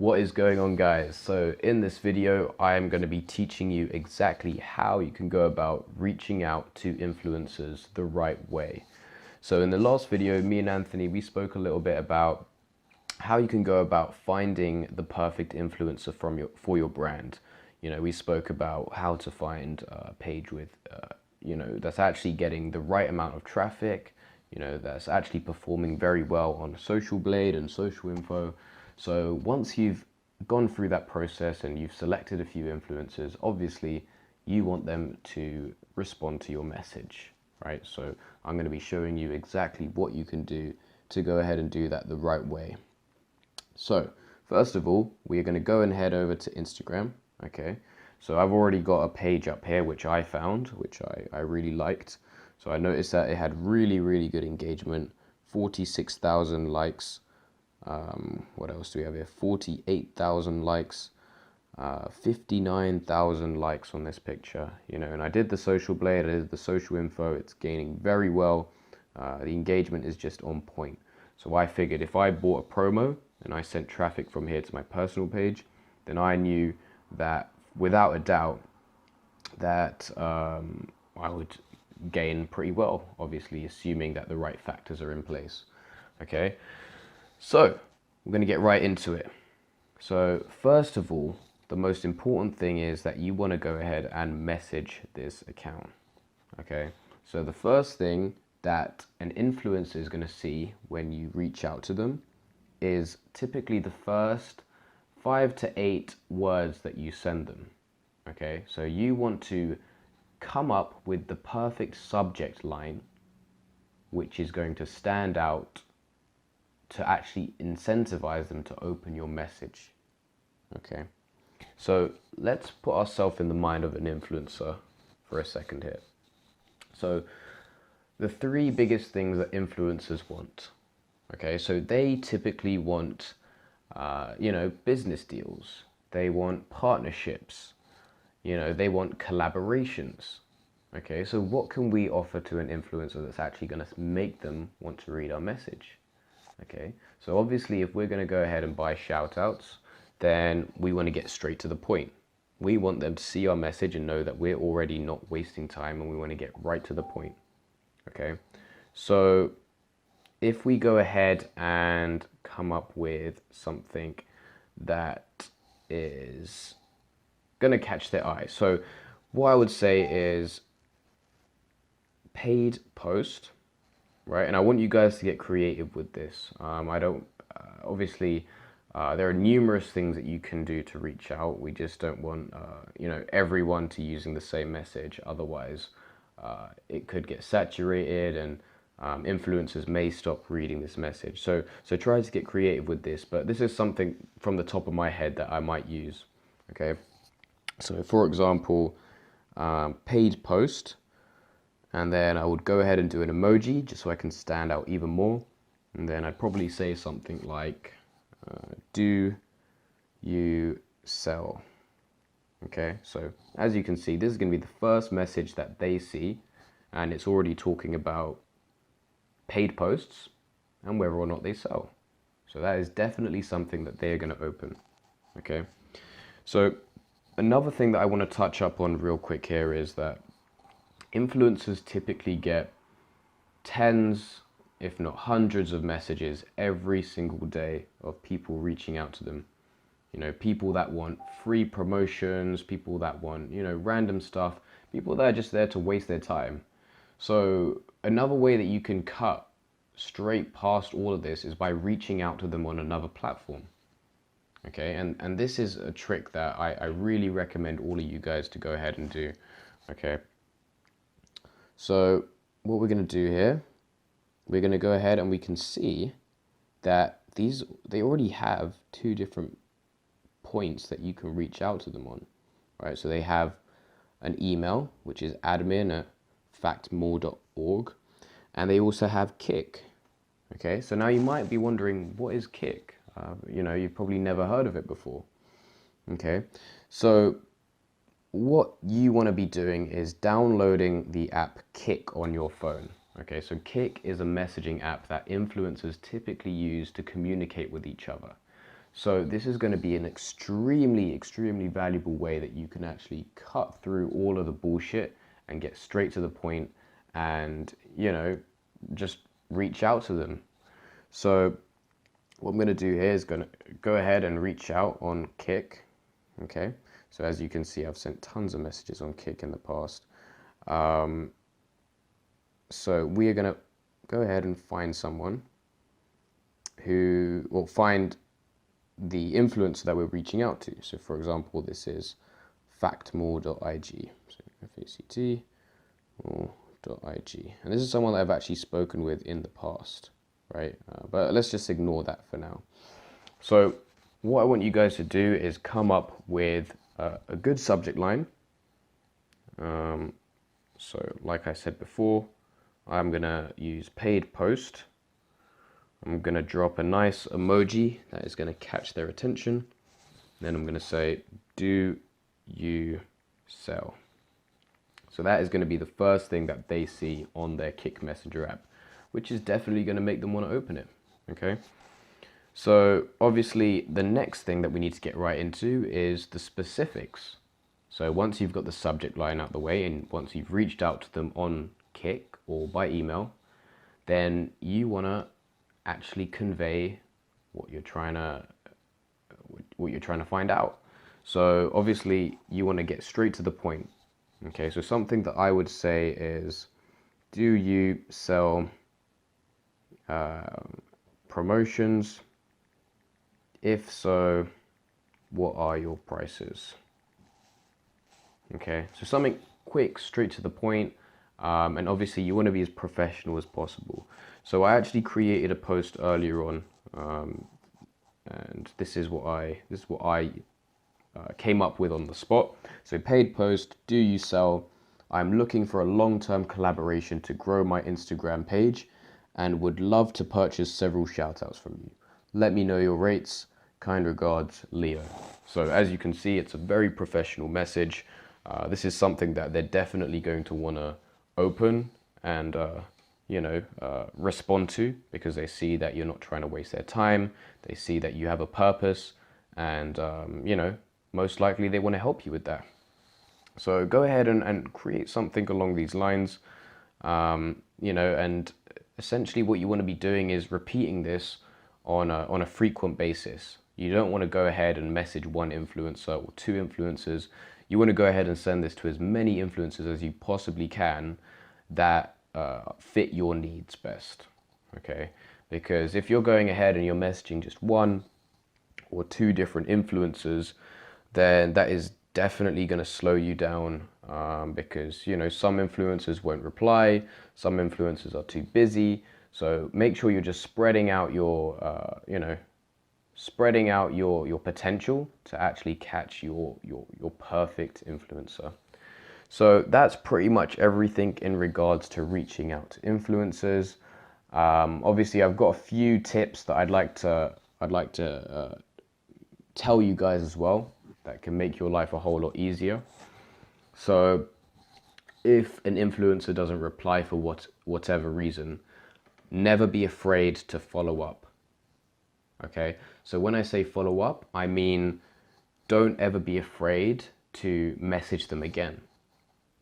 What is going on, guys? So in this video I am going to be teaching you exactly how you can go about reaching out to influencers the right way. So in the last video, me and Anthony, we spoke a little bit about how you can go about finding the perfect influencer for your brand. You know, we spoke about how to find a page with that's actually getting the right amount of traffic, that's actually performing very well on Social Blade and Social Info. So once you've gone through that process and you've selected a few influencers, obviously you want them to respond to your message, right? So I'm going to be showing you exactly what you can do to go ahead and do that the right way. So first of all, we're going to go and head over to Instagram. Okay, so I've already got a page up here which I found, which I really liked. So I noticed that it had really good engagement, 46,000 likes. What else do we have here? 48,000 likes, 59,000 likes on this picture, and I did the Social Blade, I did the Social Info. It's gaining very well. The engagement is just on point. So I figured if I bought a promo and I sent traffic from here to my personal page, then I knew that without a doubt that I would gain pretty well, obviously assuming that the right factors are in place. Okay, so we're going to get right into it. So first of all, the most important thing is that you want to go ahead and message this account. Okay, so the first thing that an influencer is going to see when you reach out to them is typically the first 5 to 8 words that you send them. Okay, so you want to come up with the perfect subject line which is going to stand out to actually incentivize them to open your message. Okay, so let's put ourselves in the mind of an influencer for a second here. So the 3 biggest things that influencers want. Okay, so they typically want, business deals. They want partnerships. They want collaborations. Okay, so what can we offer to an influencer that's actually going to make them want to read our message? Okay, so obviously if we're going to go ahead and buy shout outs, then we want to get straight to the point. We want them to see our message and know that we're already not wasting time, and we want to get right to the point. Okay, so if we go ahead and come up with something that is going to catch their eye. So what I would say is paid post, right? And I want you guys to get creative with this. I don't, obviously, there are numerous things that you can do to reach out. We just don't want, everyone to using the same message. Otherwise, it could get saturated and influencers may stop reading this message. So try to get creative with this, but this is something from the top of my head that I might use. Okay, so for example, paid post, and then I would go ahead and do an emoji just so I can stand out even more. And then I'd probably say something like, do you sell? Okay, so as you can see, this is going to be the first message that they see, and it's already talking about paid posts and whether or not they sell. So that is definitely something that they're going to open. Okay, so another thing that I want to touch up on real quick here is that influencers typically get tens, if not hundreds of messages every single day of people reaching out to them. People that want free promotions, people that want, random stuff, people that are just there to waste their time. So another way that you can cut straight past all of this is by reaching out to them on another platform. Okay, and this is a trick that I really recommend all of you guys to go ahead and do. Okay, so what we're going to do here, we're going to go ahead and we can see that they already have 2 different points that you can reach out to them on. Right, so they have an email, which is admin@factmore.org, and they also have Kik. Okay, so now you might be wondering, what is Kik? You've probably never heard of it before. Okay, so what you want to be doing is downloading the app Kik on your phone. Okay, so Kik is a messaging app that influencers typically use to communicate with each other. So this is going to be an extremely valuable way that you can actually cut through all of the bullshit and get straight to the point and, just reach out to them. So what I'm going to do here is going to go ahead and reach out on Kik. Okay. So as you can see, I've sent tons of messages on Kik in the past. So we are going to go ahead and find someone who will find the influencer that we're reaching out to. So for example, this is factmore.ig. So FACT .ig. And this is someone that I've actually spoken with in the past, right? But let's just ignore that for now. So what I want you guys to do is come up with a good subject line. So like I said before, I'm going to use paid post. I'm going to drop a nice emoji that is going to catch their attention. Then I'm going to say, do you sell? So that is going to be the first thing that they see on their Kik Messenger app, which is definitely going to make them want to open it. Okay. So obviously the next thing that we need to get right into is the specifics. So once you've got the subject line out the way and once you've reached out to them on Kik or by email, then you want to actually convey what you're trying to find out. So obviously you want to get straight to the point. Okay, so something that I would say is, do you sell promotions? If so, what are your prices? Okay, so something quick, straight to the point, and obviously you want to be as professional as possible. So I actually created a post earlier on, and this is what I came up with on the spot. So paid post, do you sell? I'm looking for a long-term collaboration to grow my Instagram page and would love to purchase several shout-outs from you. Let me know your rates. Kind regards, Leo. So as you can see, it's a very professional message. This is something that they're definitely going to want to open and respond to, because they see that you're not trying to waste their time. They see that you have a purpose, and most likely they want to help you with that. So go ahead and create something along these lines, and essentially what you want to be doing is repeating this on a frequent basis. You don't want to go ahead and message one influencer or two influencers. You want to go ahead and send this to as many influencers as you possibly can that fit your needs best. Okay, because if you're going ahead and you're messaging just one or two different influencers, then that is definitely going to slow you down, because some influencers won't reply, some influencers are too busy. So make sure you're just spreading out your your potential to actually catch your perfect influencer. So that's pretty much everything in regards to reaching out to influencers. Obviously, I've got a few tips that I'd like to tell you guys as well that can make your life a whole lot easier. So if an influencer doesn't reply for whatever reason, never be afraid to follow up. Okay, so when I say follow up, I mean don't ever be afraid to message them again,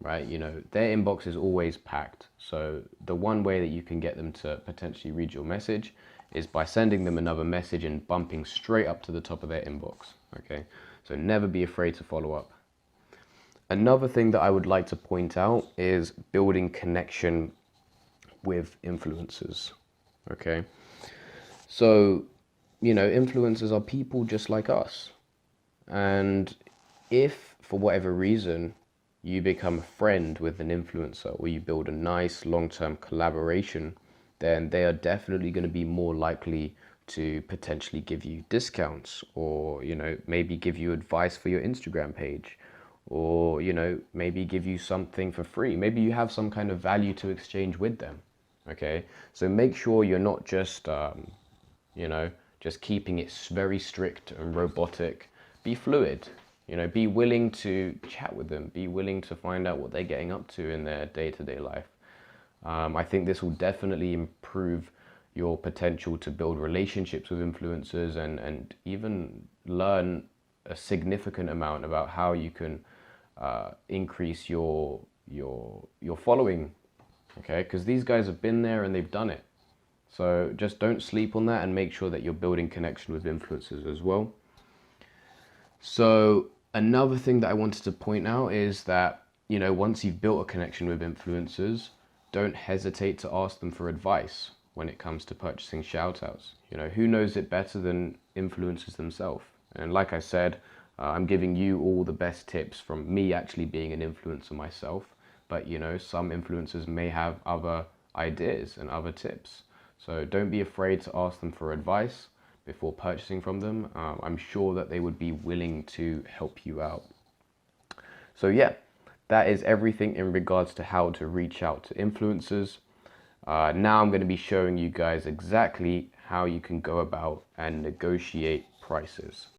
right? Their inbox is always packed. So the one way that you can get them to potentially read your message is by sending them another message and bumping straight up to the top of their inbox. Okay, so never be afraid to follow up. Another thing that I would like to point out is building connection with influencers. Okay, so influencers are people just like us, and if for whatever reason you become a friend with an influencer or you build a nice long-term collaboration, then they are definitely going to be more likely to potentially give you discounts, or maybe give you advice for your Instagram page, or maybe give you something for free. Maybe you have some kind of value to exchange with them. Okay, so make sure you're not just just keeping it very strict and robotic. Be fluid. Be willing to chat with them. Be willing to find out what they're getting up to in their day-to-day life. I think this will definitely improve your potential to build relationships with influencers, and even learn a significant amount about how you can increase your following. Okay, because these guys have been there and they've done it. So just don't sleep on that, and make sure that you're building connection with influencers as well. So another thing that I wanted to point out is that, you know, once you've built a connection with influencers, don't hesitate to ask them for advice when it comes to purchasing shoutouts. You know, who knows it better than influencers themselves? And like I said, I'm giving you all the best tips from me actually being an influencer myself. But, you know, some influencers may have other ideas and other tips. So don't be afraid to ask them for advice before purchasing from them. I'm sure that they would be willing to help you out. So yeah, that is everything in regards to how to reach out to influencers. Now I'm going to be showing you guys exactly how you can go about and negotiate prices.